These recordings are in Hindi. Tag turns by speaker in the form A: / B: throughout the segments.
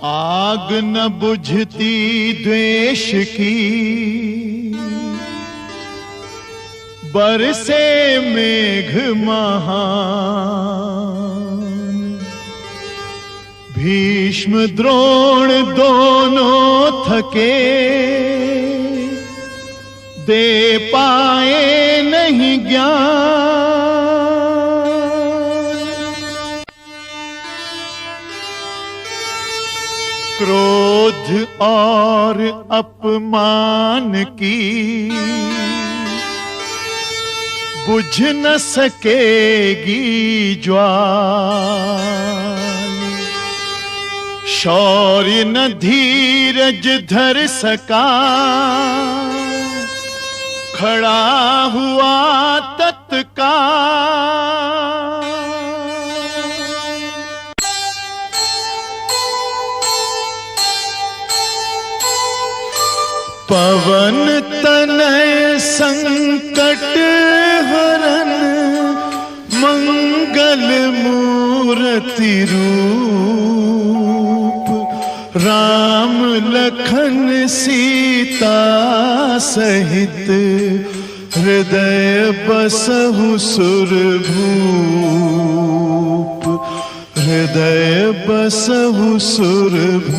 A: आग न बुझती द्वेष की, बरसे मेघ महान। भीष्म द्रोण दोनों थके, दे पाए नहीं ज्ञान। क्रोध और अपमान की बुझ न सकेगी ज्वाल। शौर्य न धीरज धर सका, खड़ा हुआ तत्काल। पवन तनय संकट हरन, मंगल मूर्ति रूप। राम लखन सीता सहित, हृदय बसहु सुरभूप। हृदय बसहु सुरभूप।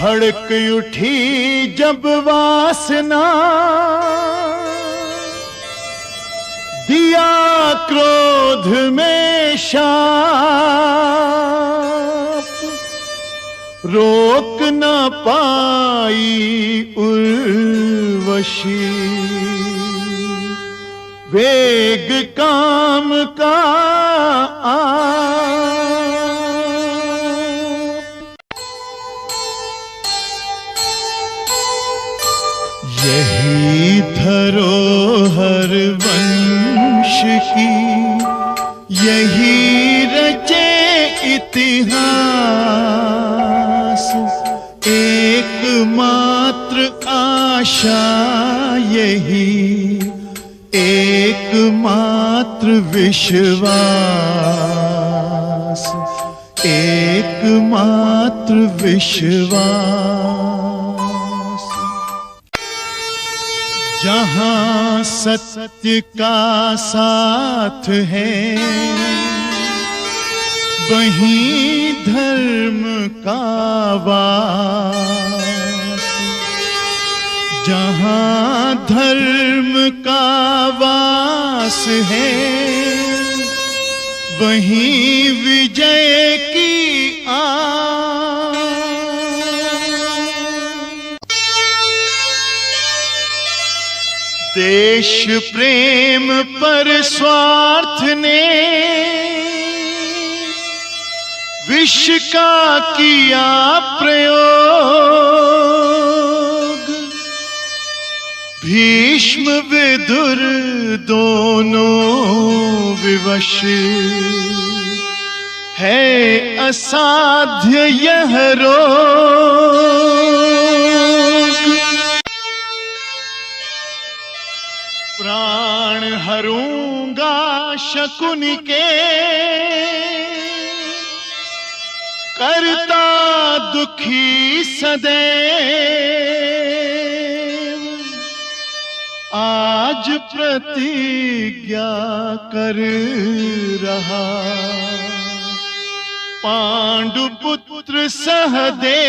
A: भड़क उठी जब वासना, दिया क्रोध में शाप। रोक न पाई उर्वशी, वेग काम का यही धरोहर वंश की, यही रचे इतिहास। एकमात्र आशा यही, एकमात्र विश्वास। एकमात्र विश्वास। जहां सत्य का साथ है, वहीं धर्म का वास। जहां धर्म का वास है, वहीं विजय की आस। देश प्रेम पर स्वार्थ ने, विष का किया प्रयोग। भीष्म विदुर दोनों विवश, है असाध्य यह रोग। प्राण हरूंगा शकुनि के, करता दुखी सदैव। आज प्रतिज्ञा कर रहा, पांडुपुत्र सहदेव।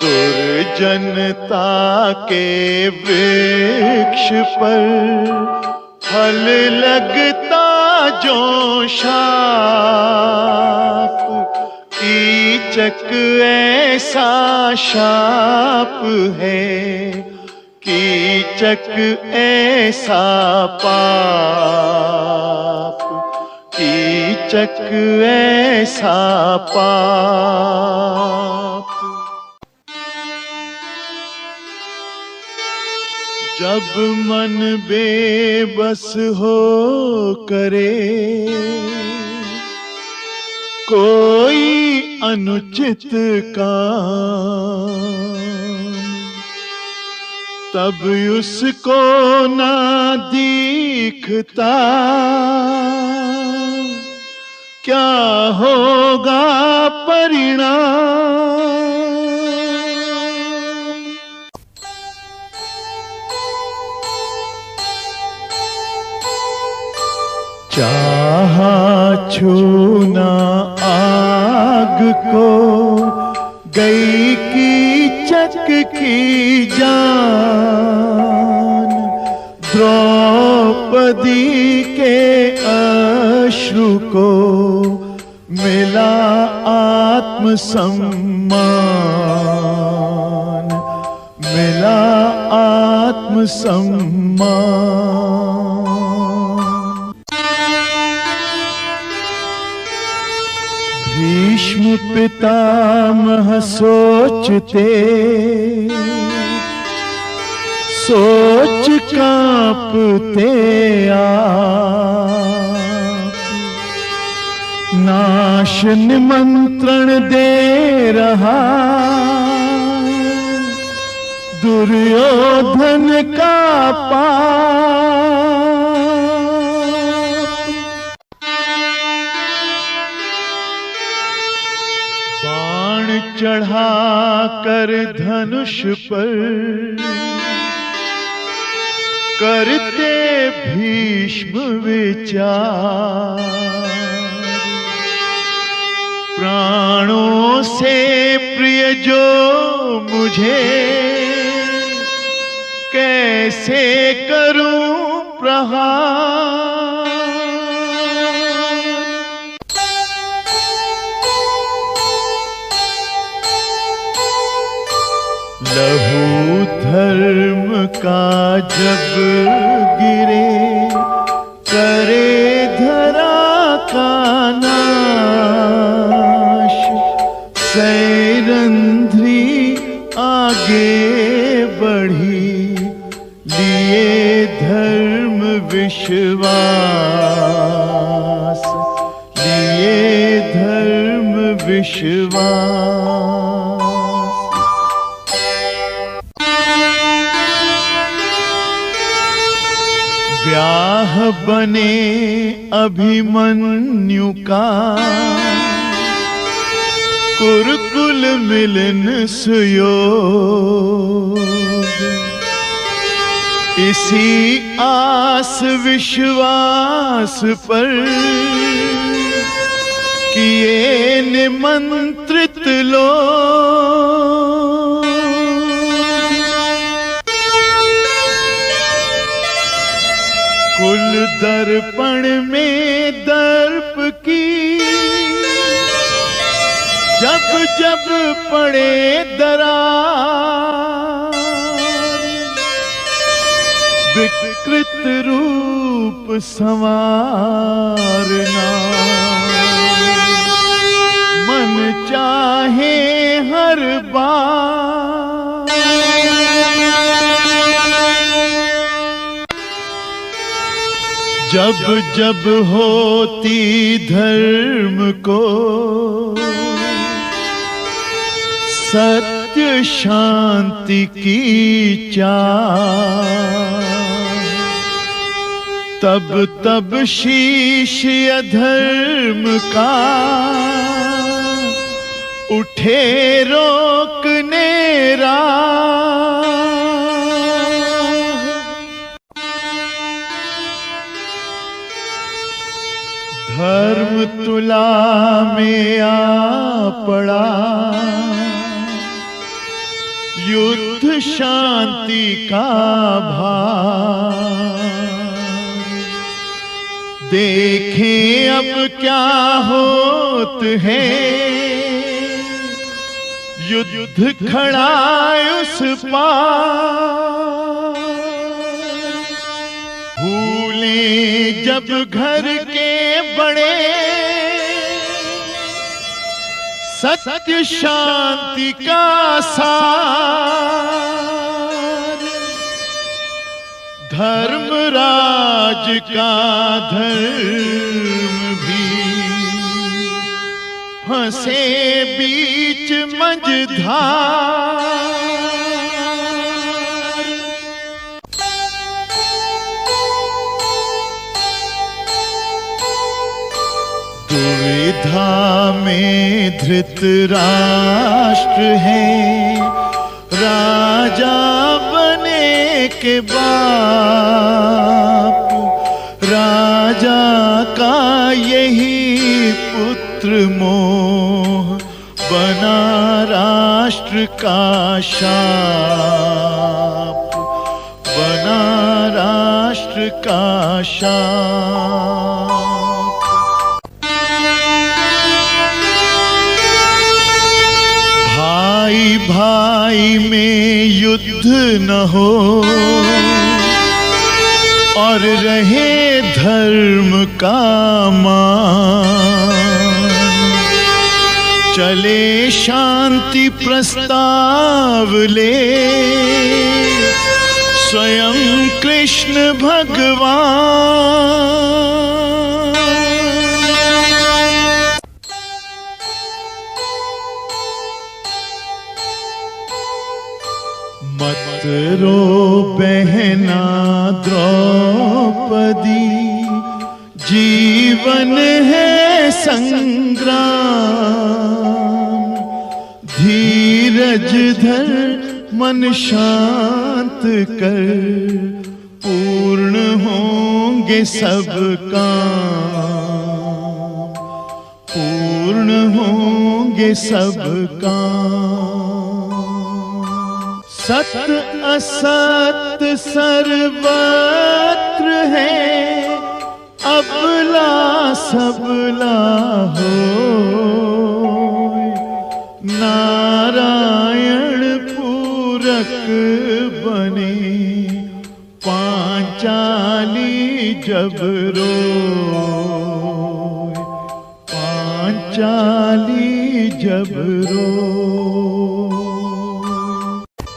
A: दुर्जनता के वृक्ष पर फल लगता जो शाप। कीचक ऐसा शाप है, कीचक ऐसा पाप। कीचक ऐसा पाप। जब मन बेबस हो करे, कोई अनुचित काम। तब उसको ना दिखता क्या होगा परिणाम। चाहा छूना आग को गई कीचक की जान, द्रौपदी के अश्रु को मिला आत्मसम्मान, मिला आत्मसम्मान। भीष्म पितामह सोचते सोच कांपते आप, नाश निमंत्रण दे रहा दुर्योधन का पाप। बाण चढ़ा कर धनुष पर करते भीष्म विचार, प्राणों से प्रिय जो मुझे कैसे करूं प्रहार। लहू धर्म का जब गिरे करे धरा का नाश, सैरंध्री आगे बढ़ी लिए धर्म विश्वास, लिए धर्म विश्वास। ब्याह बने अभिमन्यु का कुरुकुल मिलन सुयोग, इसी आस विश्वास पर किए निमंत्रित लोग। कुल दर्पण में दर्प की जब जब पड़े दरार, विकृत रूप संवारना मन चाहे हर बार। जब जब होती धर्म को सत्य शांति की चाह, तब तब शीश अधर्म का उठे रोकने राह। धर्म तुला में आ पड़ा युद्ध शांति का भार, देखें अब क्या होत है युद्ध खड़ा उस पार। भूलें जब घर के बड़े सत्य शांति का सार, धर्मराज का धर्म भी फंसे बीच मझधार। अयोध्या में धृतराष्ट्र है, राजा बने के बाप, राजा का यही पुत्र मोह, बना राष्ट्र का शाप, बना राष्ट्र का शाप। भाई भाई में युद्ध न हो और रहे धर्म का मान, चले शांति प्रस्ताव ले स्वयं कृष्ण भगवान। मत रो बहना द्रौपदी, जीवन है संग्राम, धीरज धर मन शांत कर, पूर्ण होंगे सब काम, पूर्ण होंगे सब काम। सत असत सर्वत्र है, अबला सबला हो, नारायण पूरक बने, पांचाली जब रोए, पांचाली जब रोए।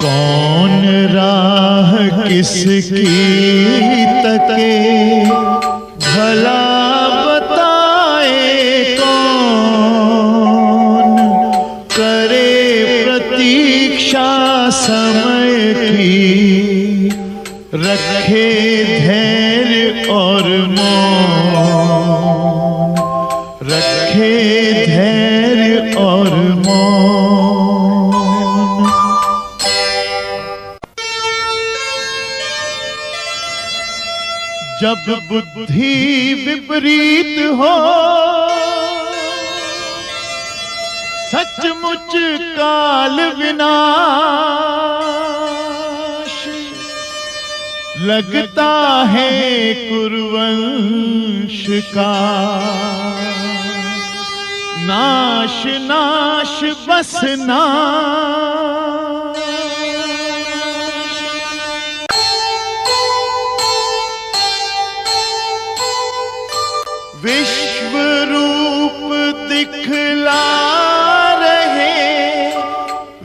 A: कौन राह किसकी तके, भला बताए कौन, करे प्रतीक्षा समय की, रखे धैर्य और मौन, रखे धैर्य और मौन। जब बुद्धि विपरीत हो, सचमुच काल विनाश, लगता है कुरुवंश का नाश, नाश बस नाश। विश्व रूप दिखला रहे,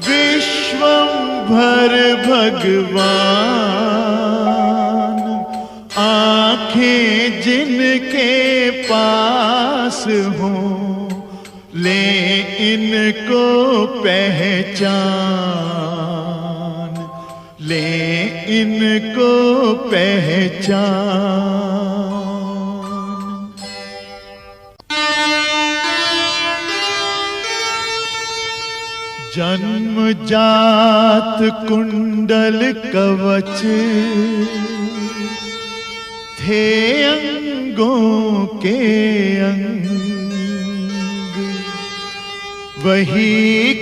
A: विश्वंभर भगवान, आंखें जिनके पास हों, ले इनको पहचान, ले इनको पहचान। जन्म जात कुंडल कवच, थे अंगों के अंग, वही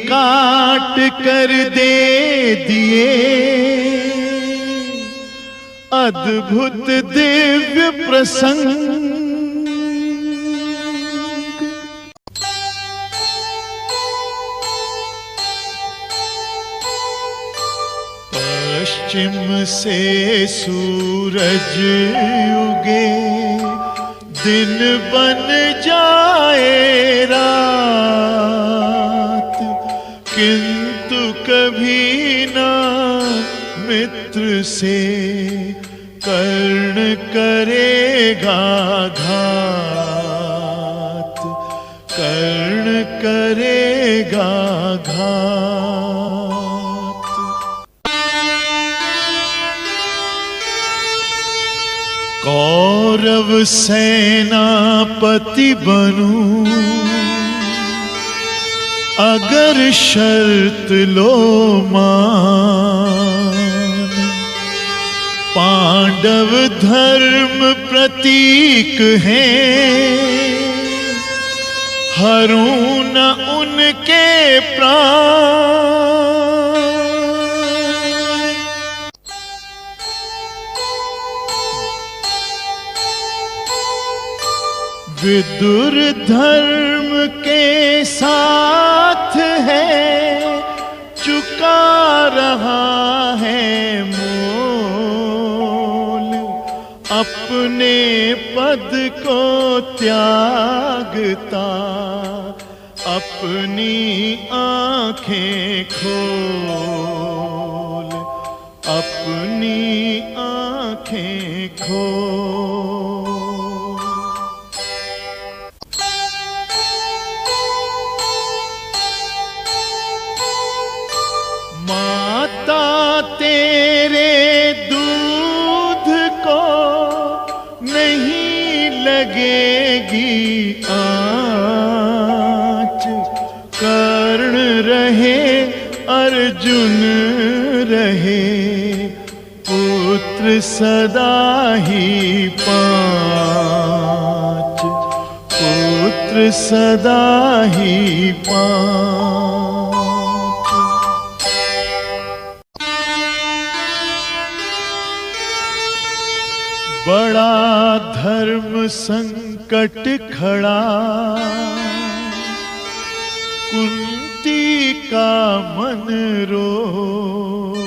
A: काट कर दे दिए, अद्भुत दिव्य प्रसंग। पश्चिम से सूरज उगे, दिन बन जाए रात, किंतु कभी ना मित्र से कर्ण करेगा घात, कर्ण करेगा घात। कौरव सेनापति बनूं, अगर शर्त लो मान, पांडव धर्म प्रतीक हैं, हरूं न उनके प्राण। विदुर धर्म के साथ है, चुका रहा है मोल, अपने पद को त्यागता अपनी आंखें खोल, अपनी आंखें खोल। माता तेरे दूध को नहीं लगेगी आँच, कर्ण रहे अर्जुन रहे, पुत्र सदा ही पाँच, पुत्र सदा ही पाँच। बड़ा धर्म संकट खड़ा, कुंती का मन रोक,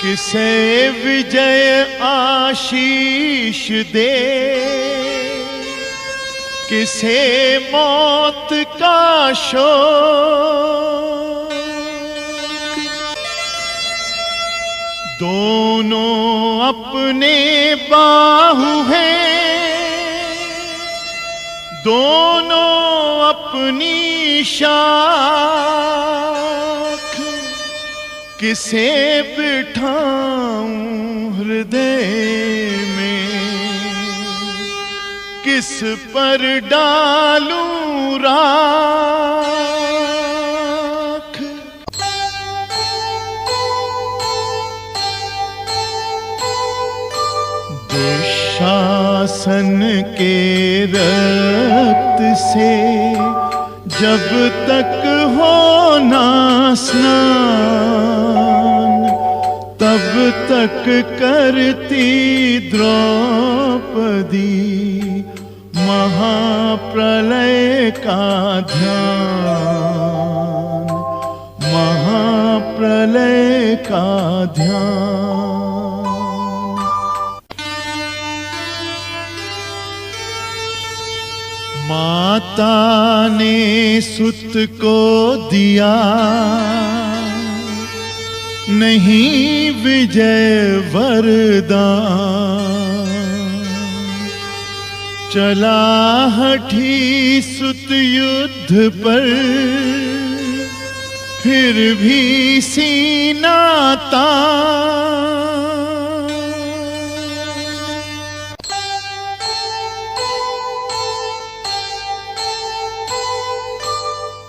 A: किसे विजय आशीष दे, किसे मौत का शोक। दोनों अपने बाहु हैं, दोनों अपनी शाख, किसे बिठाऊं हृदय में, किस पर डालूं राख। दुशासन के रक्त से जब तक हो ना स्नान, तब तक करती द्रौपदी महाप्रलय का ध्यान, महाप्रलय का ध्यान। माता ने सुत को दिया नहीं विजय वरदान, चला हठी सुत युद्ध पर, फिर भी सीना तान।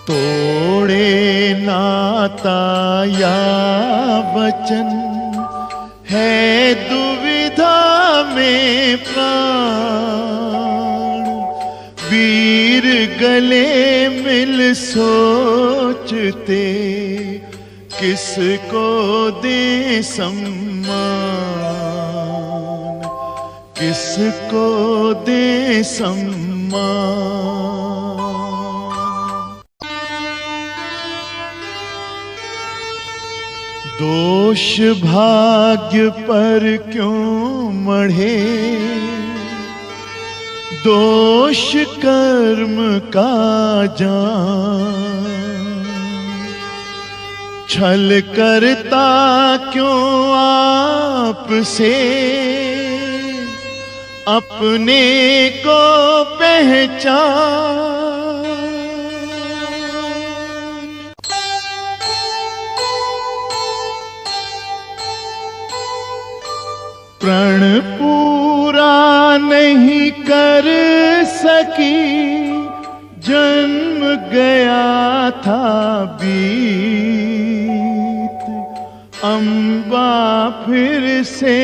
A: तोड़े नाता या वचन, है दुविधा में प्राण, वीर गले मिल सोचते, किसको दे सम्मान, किसको दे सम्मान। दोष भाग्य पर क्यों मढ़े, दोष कर्म का जान, छल करता क्यों आपसे, अपने को पहचान। प्रण पूरा नहीं कर सकी, जन्म गया था बीत, अम्बा फिर से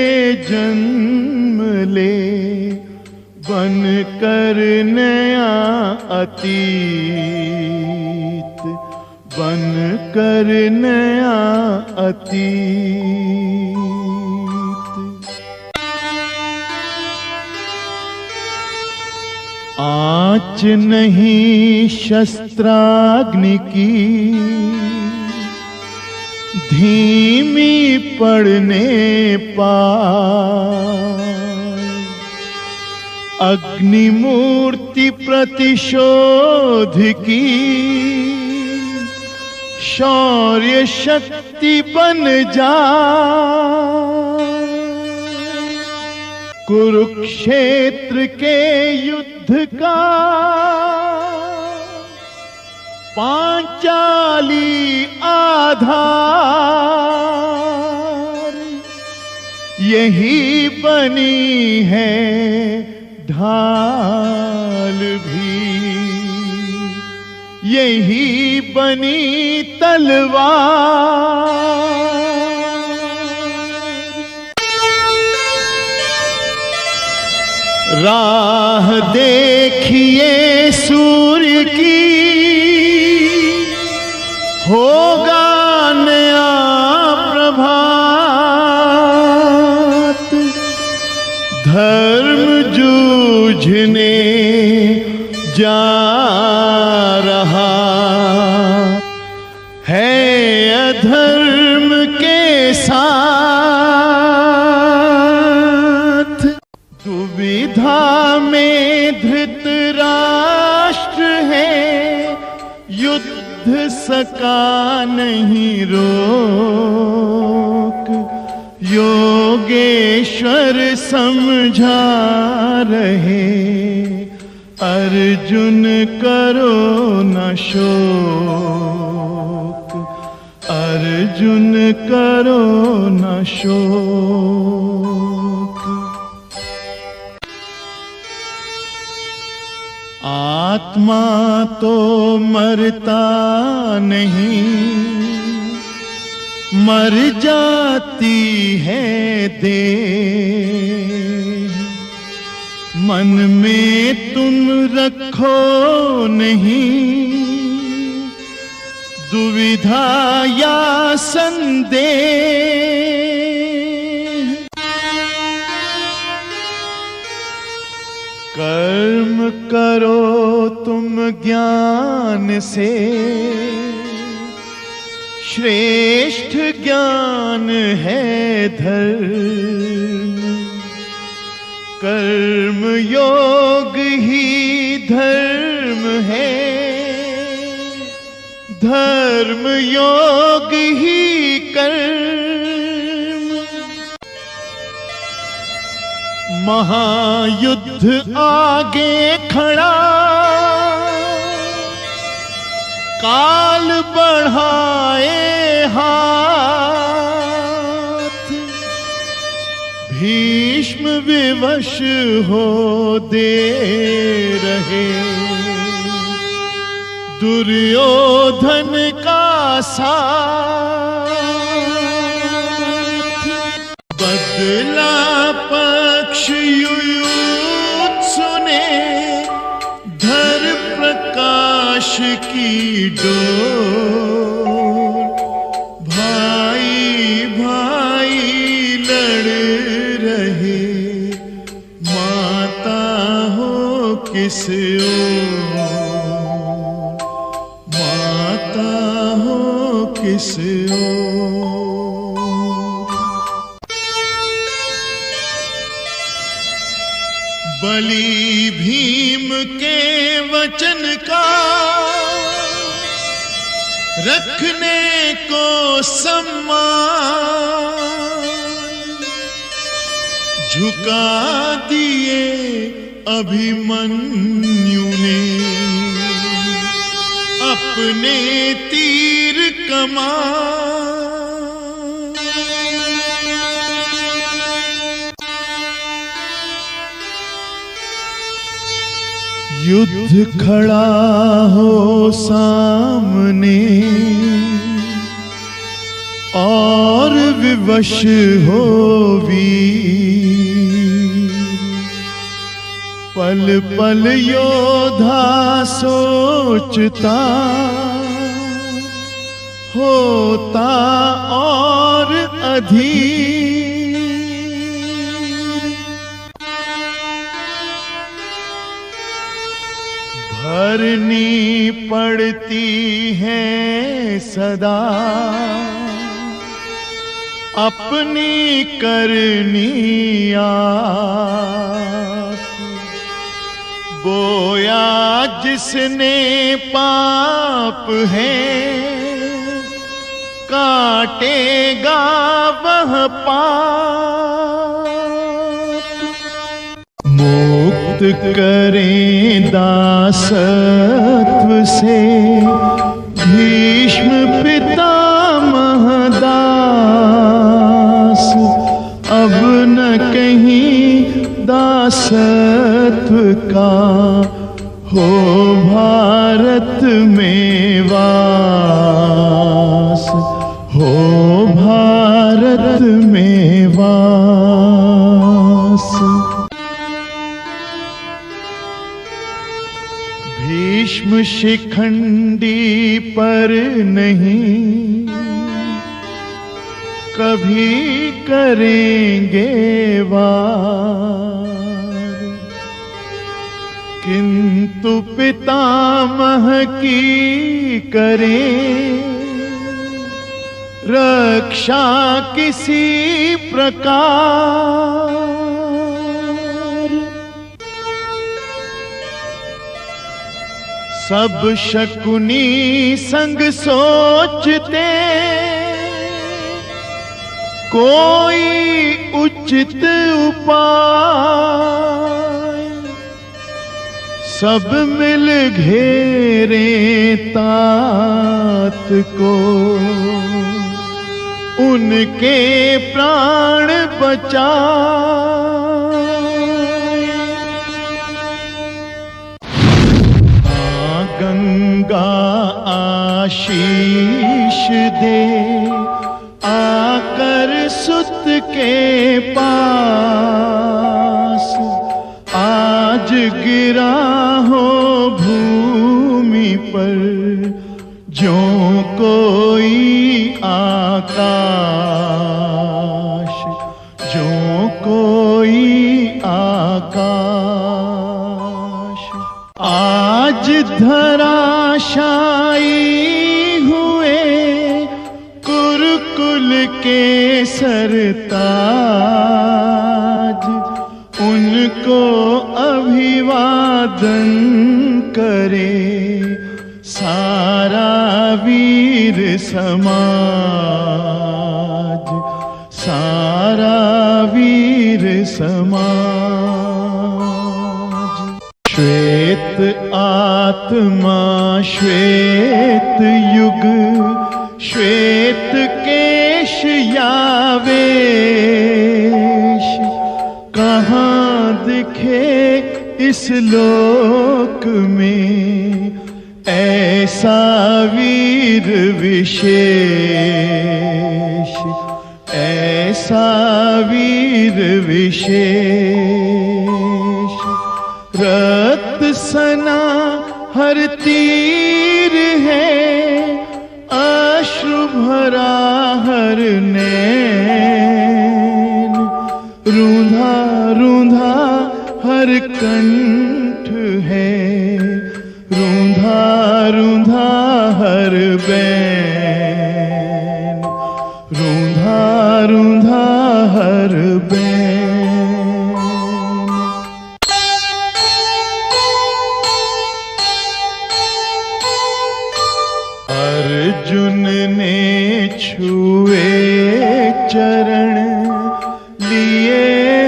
A: जन्म ले, बन कर नया अतीत, बन कर नया अतीत। आँच नहीं शस्त्राग्नि की, धीमी पड़ने पाए, अग्निमूर्ति प्रतिशोध की, शौर्य शक्ति बन जाए। कुरुक्षेत्र के युद्ध का पांचाली आधार, यही बनी है ढाल भी, यही बनी तलवार। राह देखिए सूर्य की, होगा नया प्रभात, धर्म जूझने जा रहा है अधर्म के साथ। दुविधा में धृतराष्ट्र है, युद्ध सका नहीं रोक, योगेश्वर समझा रहे, अर्जुन करो न शोक, अर्जुन करो न शोक। आत्मा तो मरता नहीं, मर जाती है देह, मन में तुम रखो नहीं दुविधा या संदेह। कर्म करो तुम ज्ञान से, श्रेष्ठ ज्ञान है धर्म, कर्म योग ही धर्म है, धर्म योग ही कर्म। महायुद्ध आगे खड़ा, काल बढ़ाए हाथ, भीष्म विवश हो दे रहे, दुर्योधन का साथ। बदला पक्ष युयुत्सु ने, धर प्रकाश की डोर, भाई भाई लड़ रहे, माता हो किस ओर, माता हो किस ओर। बलि भीम के वचन का रखने को सम्मान, झुका दिए अभिमन्यु ने अपने तीर कमान। युद्ध खड़ा हो सामने और विवश हो वीर, पल पल योद्धा सोचता होता और अधीर। भरनी पड़ती है सदा अपनी करनी आप, बोया जिसने पाप है काटेगा वह पाप। मुक्त करें दासत्व से भीष्म पितामह दास, अब न कहीं दासत्व का हो भारत में वास, हो भारत में वास। भीष्म शिखंडी पर नहीं कभी करेंगे वार, किंतु पितामह की करें रक्षा किसी प्रकार। सब शकुनी संग सोचते कोई उचित उपाय, सब मिल घेरे तात को उनके प्राण बचाए। गंगा आशीष दे आकर सुत के पास, आज गिरा हो भूमि पर ज्यों कोई आकाश, ज्यों कोई आकाश। आज धराशायी हुए कुरुकुल के सरताज, उनको अभिवादन करे सारा वीर समाज, सारा वीर समाज। श्वेत आत्मा श्वेत युग, श्वेत केश यावेश, कहाँ दिखे इस लोक में ऐसा वीर विशेष, ऐसा वीर विशेष। रक्त सना हर तीर है, अश्रु भरा हर नैन, रूंधा रूंधा हर कंठ है, रूंधा रूंधा हर बैन, रूंधा रूंधा हर बैन। अर्जुन ने छुए चरण लिए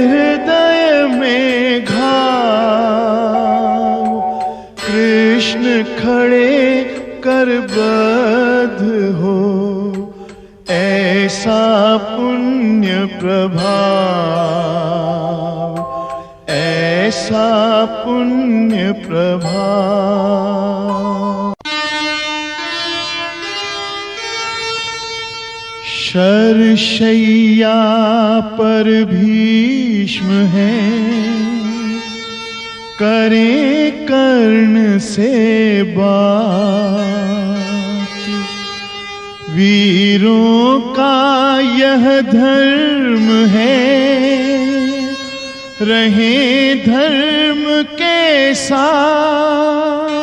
A: हृदय में घाव, कृष्ण खड़े कर बद्ध हो ऐसा पुण्य प्रभाव, ऐसा पुण्य प्रभाव। शरशैया पर भीष्म है, करें कर्ण से बात। वीरों का यह धर्म है, रहे धर्म के साथ।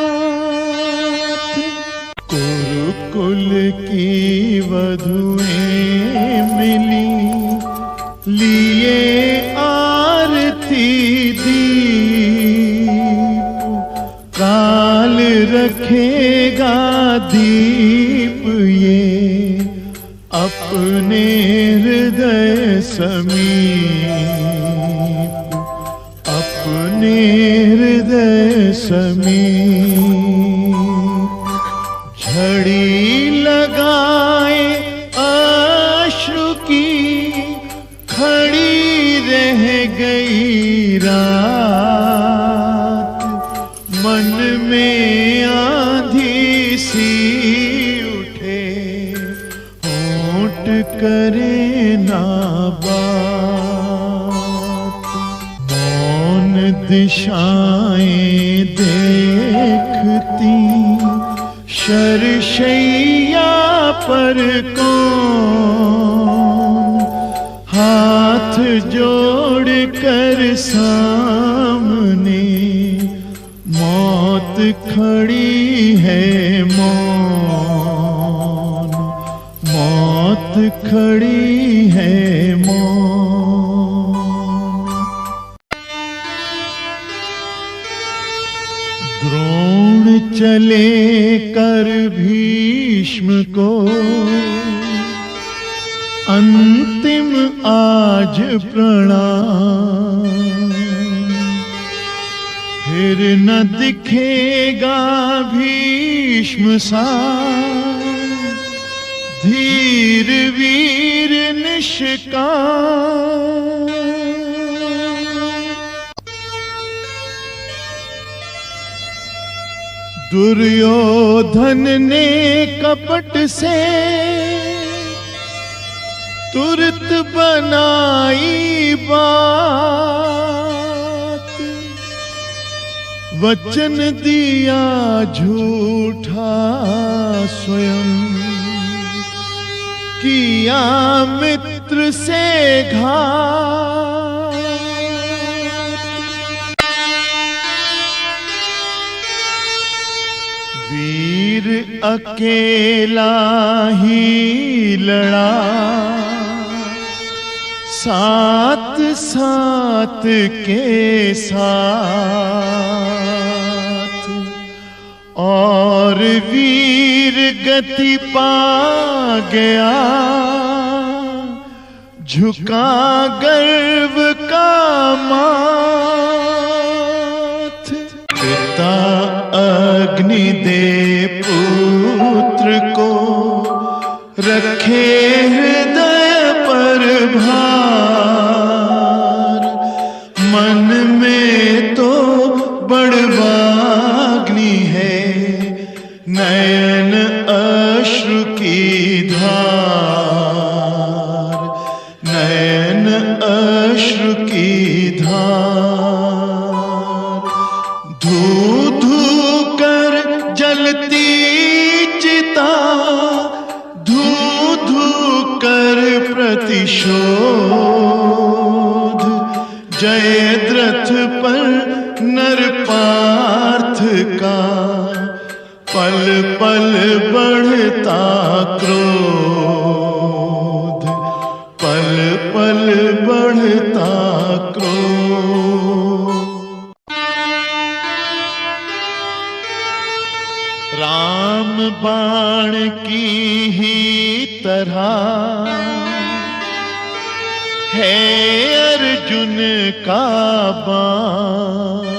A: कुरुकुल की वधुएं मिली, लिए आरती दीप। काल रखेगा दीप ये अपने हृदय समीप, अपने हृदय समीप। झड़ी लगाए अश्रु की, खड़ी रह गई रात। मन में आंधी सी उठे, होंठ करे ना बात। मौन दिशाएं देखती, शरशैया पर कौन। हाथ जोड़ कर सामने, मौत खड़ी है मौन, मौत खड़ी है मौन। द्रोण चले कर भीष्म को, अंतिम आज प्रणाम। फिर न दिखेगा भीष्म सा, धीर वीर निष्काम। दुर्योधन ने कपट से तुरत बनाई बात। वचन दिया झूठा स्वयं, किया मित्र से घात। वीर अकेला ही लड़ा, साथ साथ के साथ। और वीर गति पा गया, झुका गर्व का माथ। पिता अग्नि दे पुत्र को, रखे हृदय पर भार। मन में तो बड़वाग्नि है, नयन अश्रु की धार, नयन अश्रु की धार। धू धू कर जलती चिता, धू धू कर प्रतिशोध। जयद्रथ पर नरपार्थ का, पल पल बढ़ता क्रोध, पल पल बढ़ता क्रोध। राम बाण की ही तरह है अर्जुन का बाण।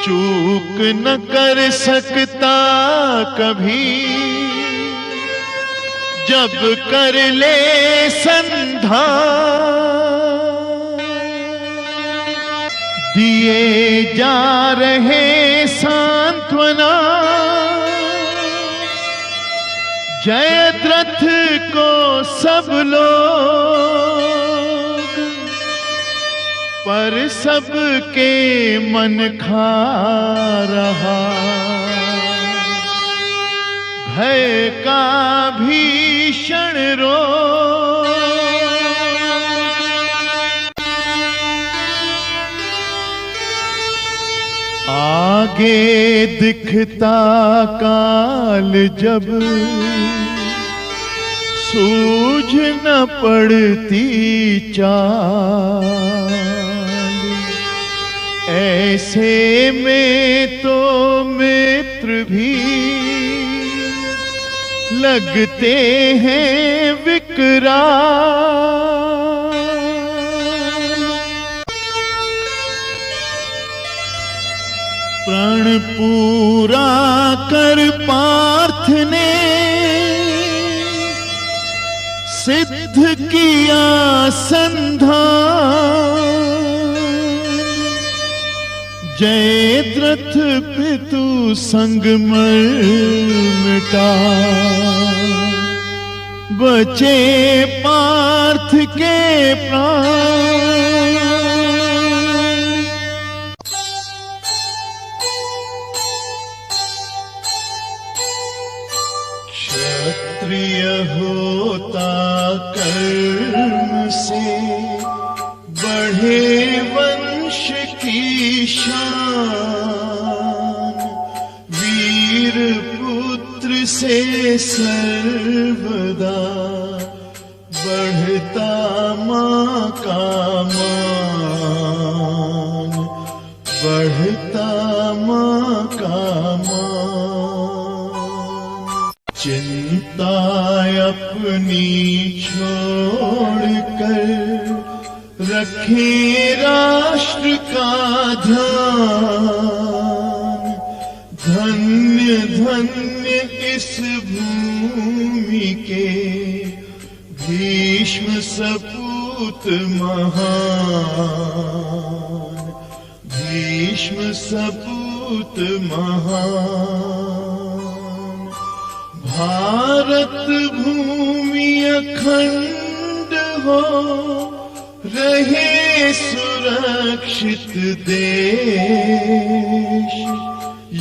A: चूक न कर सकता कभी, जब कर ले संधान। दिए जा रहे सांत्वना, जयद्रथ को सब लोग पर सबके मन खा रहा, भय का भीषण रोग आगे दिखता काल जब सूझ न पड़ती चाल, ऐसे में तो मित्र भी लगते हैं विकराल। प्रण पूरा कर पार्थ ने सिद्ध किया संधान, जयद्रथ पितु संग मर मिटा, बचे पार्थ के प्राण। क्षत्रिय होता कर्म से बढ़े वंश की शान, वीर पुत्र से सर्वदा बढ़ता मां का मान, बढ़ता मां का मान। चिंता अपनी छोड़कर रखे राष्ट्र का ध्यान, धन्य धन्य इस भूमि के भीष्म सपूत महान, भीष्म सपूत महान। भारत भूमि अखंड हो रहे सुरक्षित देश,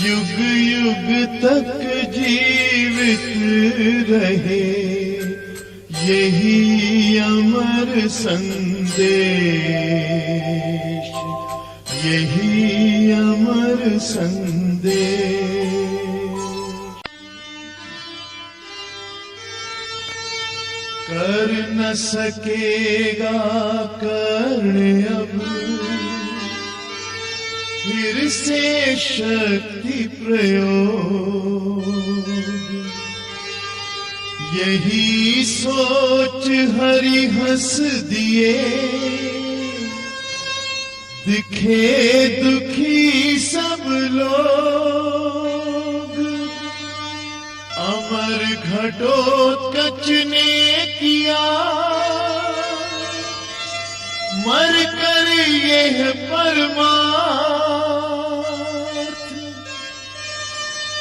A: युग युग तक जीवित रहे यही अमर संदेश, यही अमर संदेश। कर न सकेगा कर्ण अब फिर से शक्ति प्रयोग, यही सोच हरि हंस दिए, दिखे दुखी सब लोग। अमर घटोत्कच ने किया मर कर यह परमार्थ,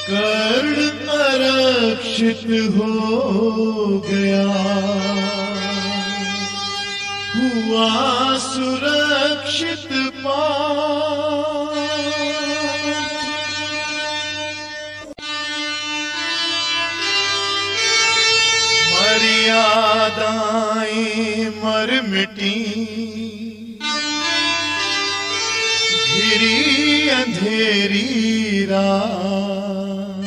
A: कर्ण अरक्षित हो गया, हुआ सुरक्षित पार्थ। मर्यादाएं मर मिटी, घिरी अंधेरी रात,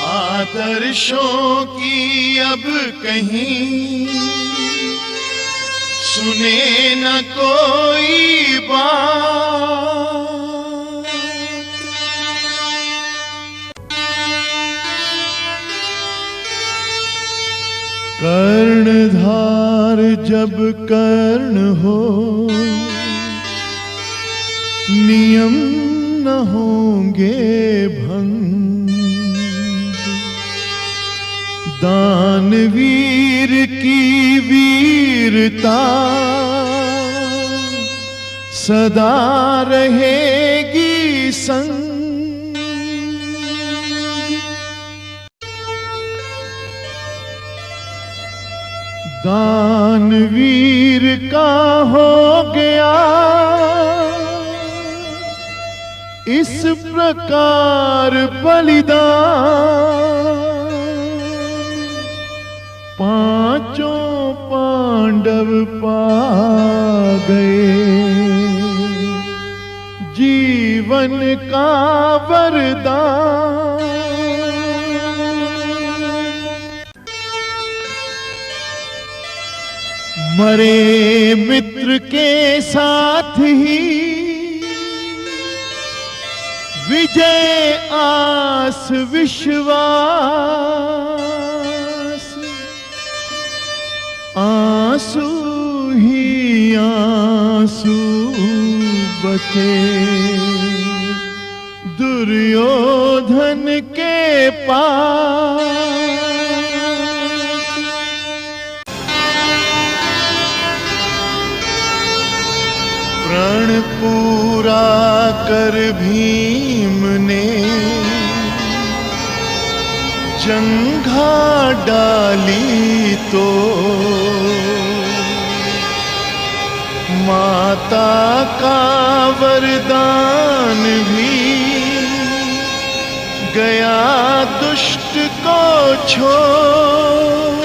A: आदर्शों की अब कहीं सुने न कोई बात। कर्णधार जब कर्ण हो, नियम न होंगे भंग, दानवीर की वीरता सदा रहेगी संग। दानवीर का हो गया इस प्रकार बलिदान, पांचों पांडव पा गए जीवन का वरदान। मरे मित्र के साथ ही विजय आस विश्वास, आंसू ही आंसू बचे दुर्योधन के पास। प्रण पूरा कर भीम ने जंघा डाली तो माता का वरदान भी गया दुष्ट को छोड़।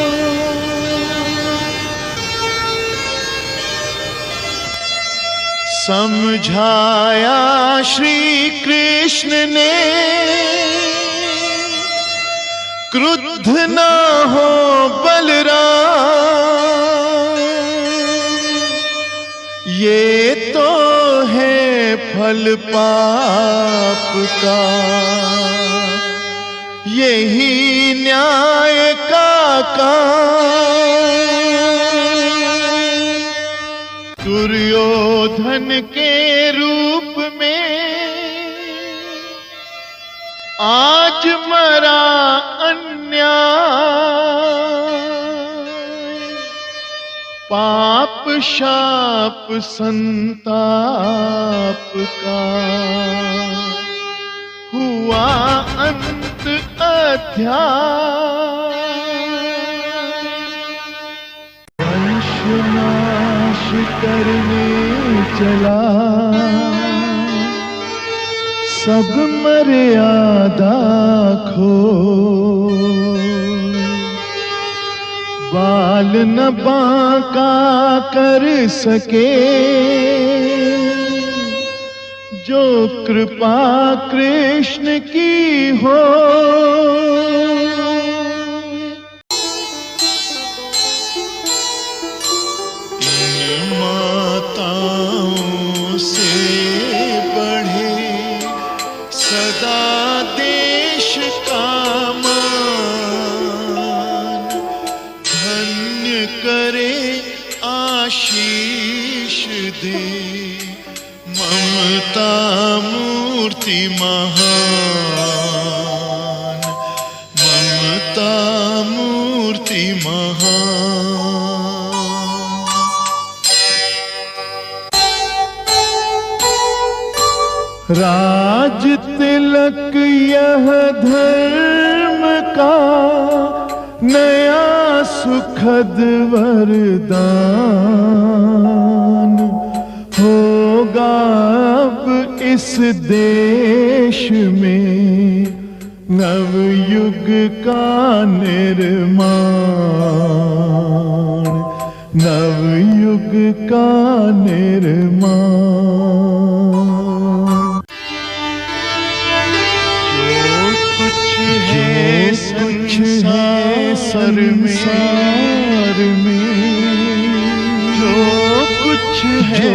A: समझाया श्री कृष्ण ने क्रुद्ध न हो बलराम, ये तो है फल पाप का, यही न्याय का काम। दुर्योधन के रूप में आज मरा अन्याय, पाप शाप संताप का हुआ अंत अध्याय। वंशनाश करने चला सब मर्यादा खो, बाल न बांका कर सके जो कृपा कृष्ण की हो। आशीष दे ममता मूर्ति महान, ममता मूर्ति महान। राज तिलक यह धर्म का नया सुखद वरदान होगा अब इस देश में नवयुग का निर्माण, नवयुग का निर्माण। जो कुछ है संसार में, जो कुछ है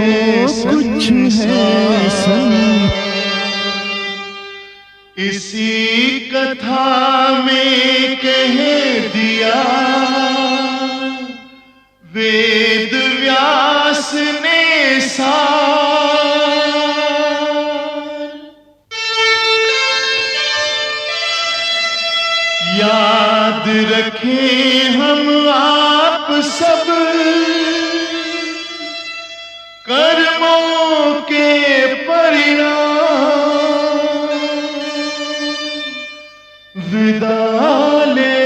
A: संसार, इसी कथा में कह दिया वेद व्यास ने सार। याद रखें हम आप सब कर्मों के परिणाम, विदा ले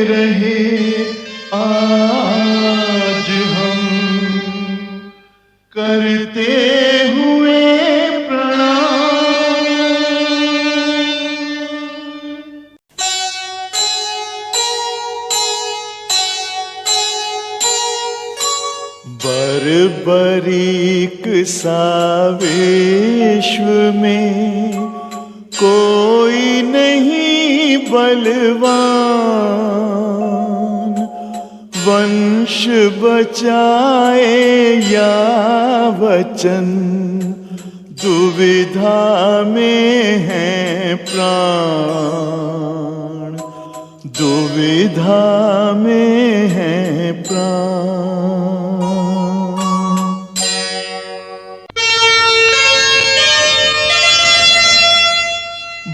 A: रहे आज हम करते हुए प्रणाम। बर्बरीक सा विश्व में कोई नहीं बलवान, वंश बचाए या वचन, दुविधा में है प्राण, दुविधा में है प्राण।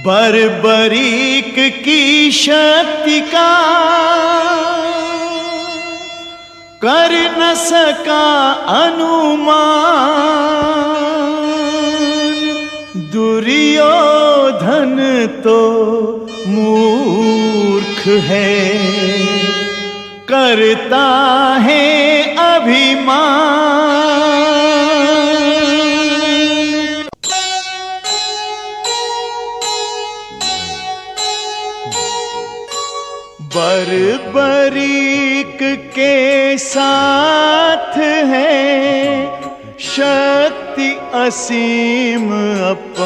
A: बर्बरीक की शक्ति का कर न सका अनुमान, दुर्योधन तो मूर्ख है, करता है अभिमान। बर्बरीक के साथ है शक्ति असीम अपार,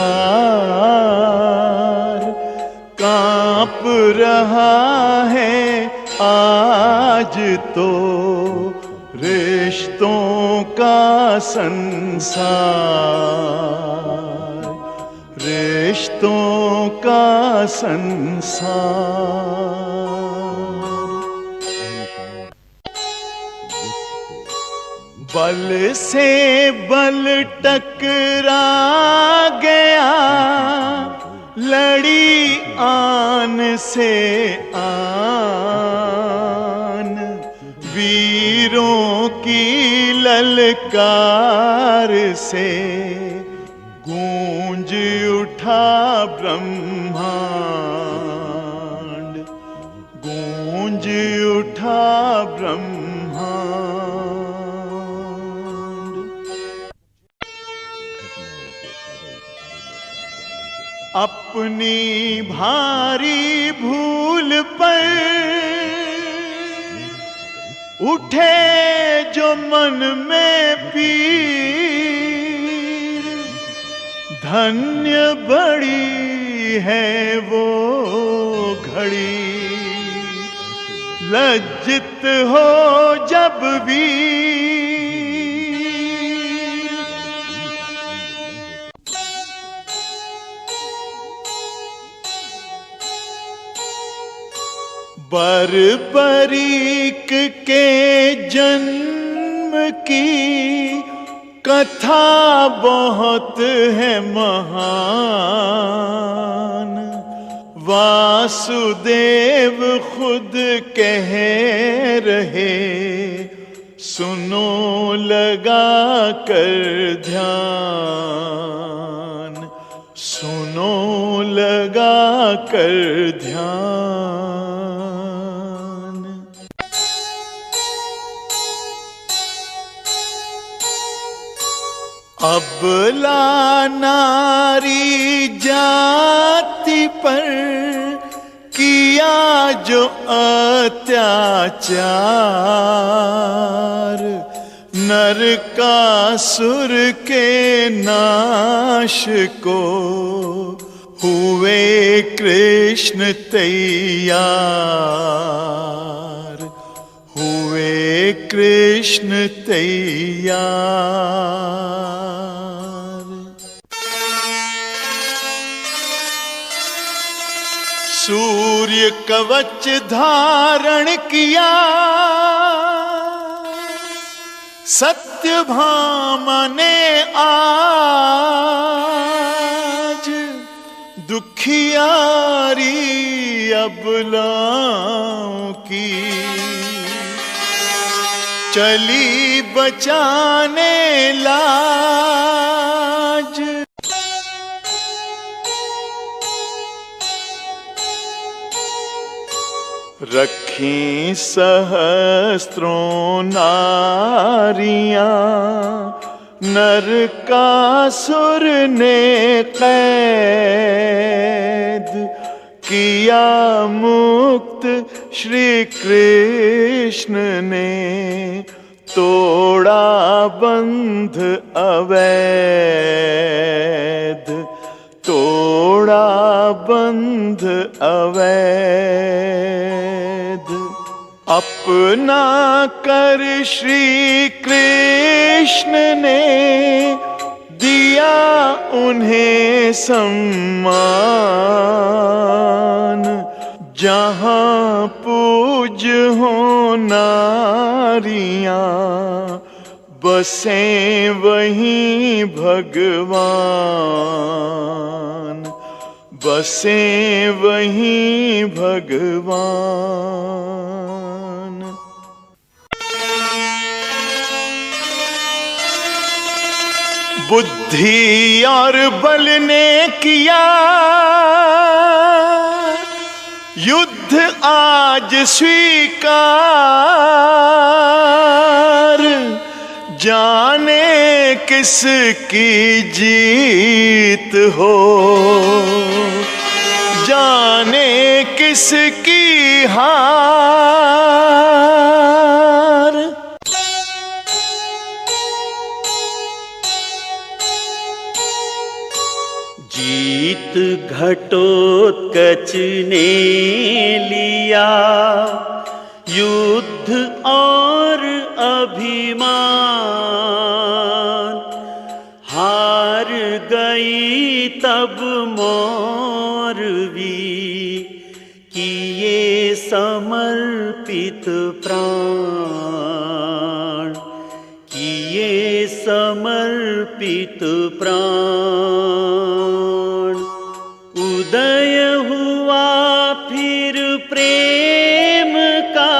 A: कांप रहा है आज तो रिश्तों का संसार, रिश्तों का संसार। बल से बल टकरा गया, लड़ी आन से आन, वीरों की ललकार से गूंज उठा ब्रह्मांड, गूंज उठा ब्रह्मांड। अपनी भारी भूल पर उठे जो मन में पीर, धन्य बड़ी है वो घड़ी, लज्जित हो जब वीर। बर्बरीक के जन्म की कथा बहुत है महान, वासुदेव खुद कह रहे, सुनो लगा कर ध्यान, सुनो लगा कर ध्यान। अबला नारी जाति पर किया जो अत्याचार, नरकासुर के नाश को हुए कृष्ण तैयार, हुए कृष्ण तैयार। सूर्य कवच धारण किया, सत्यभामा ने आज, दुखियारी अबलाओं की चली बचाने लाज। रखी सहस्त्रों नारियां नरकासुर ने कैद किया मुक्त। श्री कृष्ण ने तोड़ा बंध अवैध, तोड़ा बंध अवैध। अपना कर श्री कृष्ण ने दिया उन्हें सम्मान। जहां पूज हो नारियां बसे वहीं भगवान, बसे वहीं भगवान। बुद्धि और बल ने किया युद्ध आज स्वीकार। जाने किसकी जीत हो, जाने किसकी हार।
B: जीत घटोत्कच ने लिया युद्ध और अभिमान। हार गई तब मौरवी किए समर्पित प्राण, किए समर्पित प्राण। उदय हुआ फिर प्रेम का,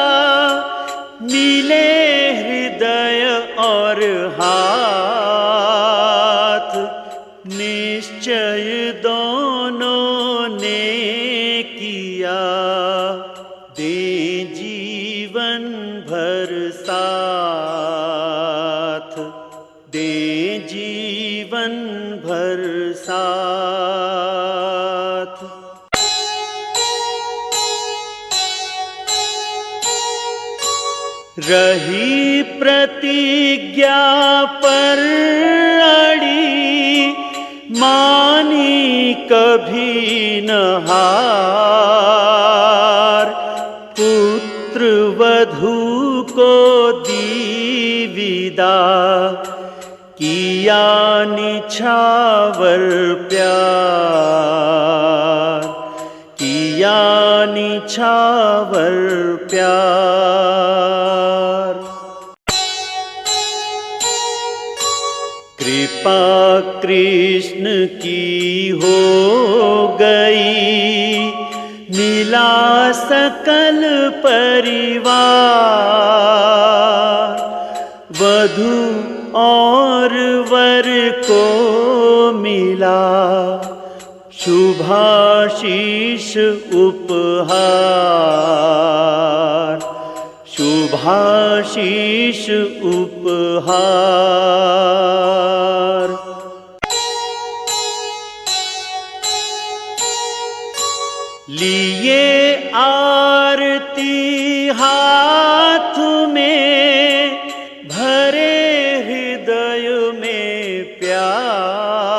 B: मिले हृदय और हाथ। निश्चय दोनों ने किया दे जीवन भर साथ, दे जीवन भर साथ। रही प्रतिज्ञा पर अड़ी, मानी कभी न हार। पुत्र वधू को दी विदा, किया निछावर प्यार, किया निछावर प्यार। कृपा कृष्ण की हो गई, मिला सकल परिवार। वधू और वर को मिला शुभाशीष उपहार, शुभाशीष उपहार। लिए आरती हाथ में, भरे हृदय में प्यार।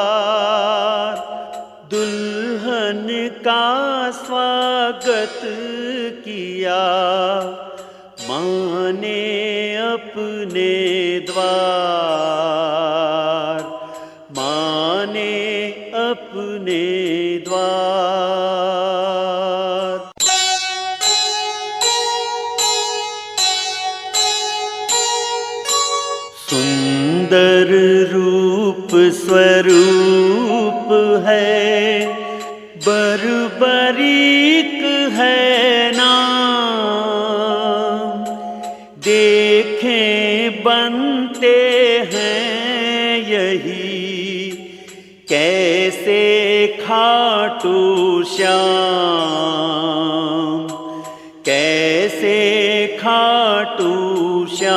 B: दुल्हन का स्वागत किया, माँ ने अपने द्वार, माँ ने अपने द्वार। सुंदर रूप स्वरूप है, बर्बरीक है नाम। देखें बनते हैं यही, कैसे खाटू श्याम, कैसे कैसे खाटू श्याम।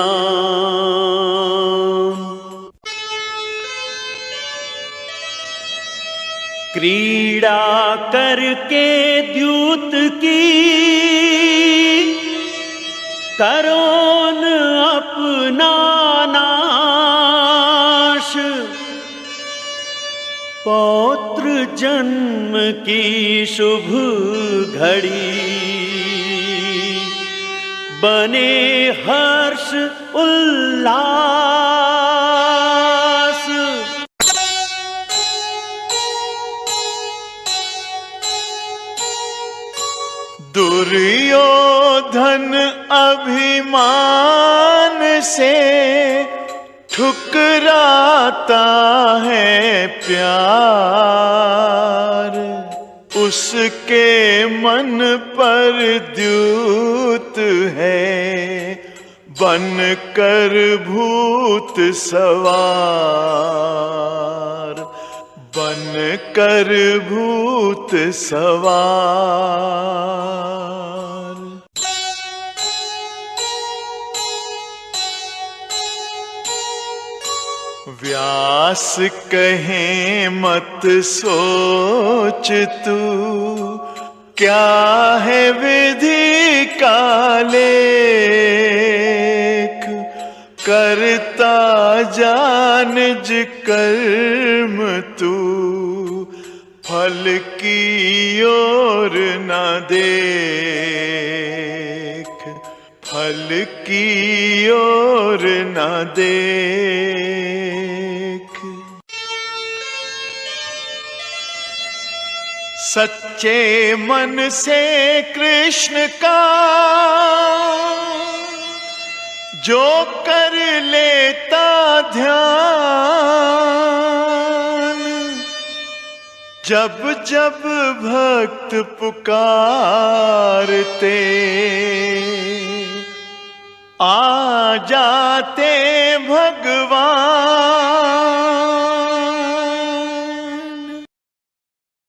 B: क्रीड़ा करके द्यूत की करोन अपना नाश। पौत्र जन्म की शुभ घड़ी बने हर्ष उल्लास।
A: दुर्योधन अभिमान से ठुकराता है प्यार। उसके मन पर द्यूत है बन कर भूत सवार। बन कर भूत सवार। व्यास कहें मत सोच तू, क्या है विधि का लेख। करता जा निज कर्म तू, फल की ओर न देख। फल की ओर न देख। सच्चे मन से कृष्ण का जो कर लेता ध्यान। जब जब भक्त पुकारते आ जाते